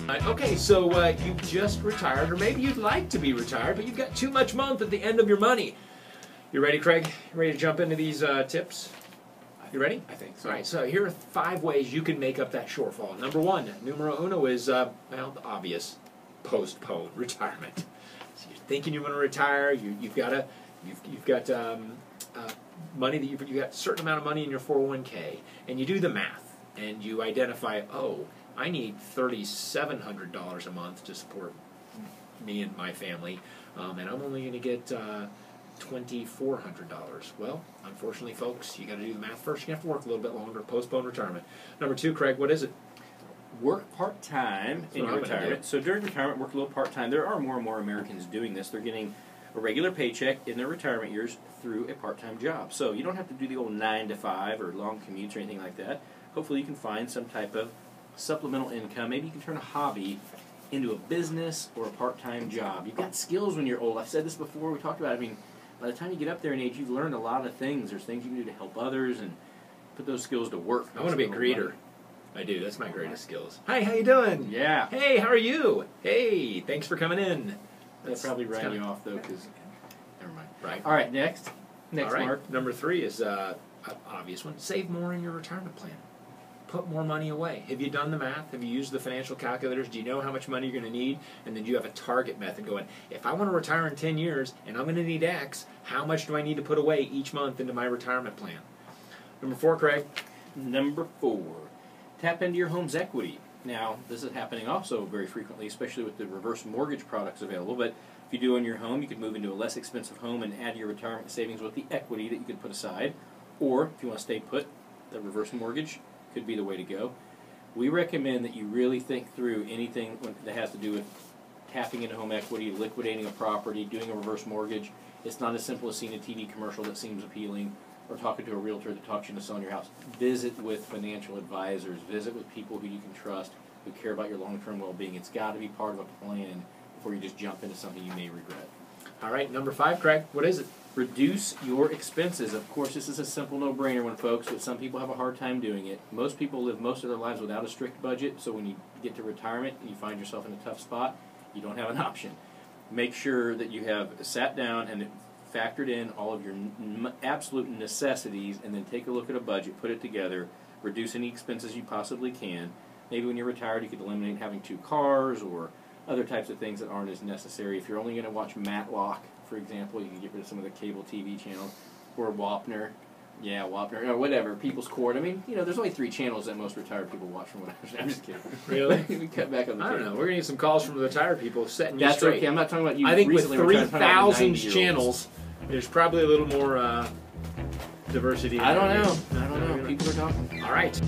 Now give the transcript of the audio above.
Okay, so you just retired, or maybe you'd like to be retired, but you've got too much month at the end of your money. You ready, Craig? You ready to jump into these tips? You ready? I think so. All right, so here are 5 ways you can make up that shortfall. Number 1, numero uno is, well, the obvious, postpone retirement. So you're thinking you're going to retire, you've got money that you've got a certain amount of money in your 401k, and you do the math, and you identify, oh, I need $3,700 a month to support me and my family, and I'm only going to get $2,400. Well, unfortunately, folks, you got to do the math first. You have to work a little bit longer, postpone retirement. Number 2, Craig, what is it? Work part-time in your retirement. So during retirement, work a little part-time. There are more and more Americans doing this. They're getting a regular paycheck in their retirement years through a part-time job. So you don't have to do the old 9 to 5 or long commutes or anything like that. Hopefully you can find some type of supplemental income. Maybe you can turn a hobby into a business or a part-time job. You've got skills when you're old. I've said this before. We talked about it. I mean, by the time you get up there in age, you've learned a lot of things. There's things you can do to help others and put those skills to work. I want to be a greeter. I do. That's my greatest skills. Hi, how you doing? Yeah. Hey, how are you? Hey, thanks for coming in. That's probably ran you off, though, because... Never mind. Right. All right, next. Next, All right. Mark. Number 3 is an obvious one. Save more in your retirement plan. Put more money away. Have you done the math? Have you used the financial calculators? Do you know how much money you're going to need? And then do you have a target method going, if I want to retire in 10 years and I'm going to need X, how much do I need to put away each month into my retirement plan? Number 4, Craig. Number 4, tap into your home's equity. Now, this is happening also very frequently, especially with the reverse mortgage products available. But if you do own your home, you could move into a less expensive home and add your retirement savings with the equity that you could put aside. Or, if you want to stay put, the reverse mortgage could be the way to go. We recommend that you really think through anything that has to do with tapping into home equity, liquidating a property, doing a reverse mortgage. It's not as simple as seeing a TV commercial that seems appealing or talking to a realtor that talks you into selling your house. Visit with financial advisors. Visit with people who you can trust, who care about your long-term well-being. It's got to be part of a plan before you just jump into something you may regret. All right, number 5, Craig. What is it? Reduce your expenses. Of course, this is a simple no-brainer one, folks, but some people have a hard time doing it. Most people live most of their lives without a strict budget, so when you get to retirement and you find yourself in a tough spot, you don't have an option. Make sure that you have sat down and factored in all of your absolute necessities, and then take a look at a budget, put it together, reduce any expenses you possibly can. Maybe when you're retired, you could eliminate having 2 cars or other types of things that aren't as necessary. If you're only going to watch Matlock, for example, you can get rid of some of the cable TV channels, or Wapner, or whatever, People's Court. I mean, there's only 3 channels that most retired people watch from what I'm just kidding. Really? We cut back on the I don't know. We're going to get some calls from the retired people setting you That's straight. okay. I'm not talking about you. I think with recently retired, 3,000 channels, there's probably a little more diversity. I don't know. People are talking. All right.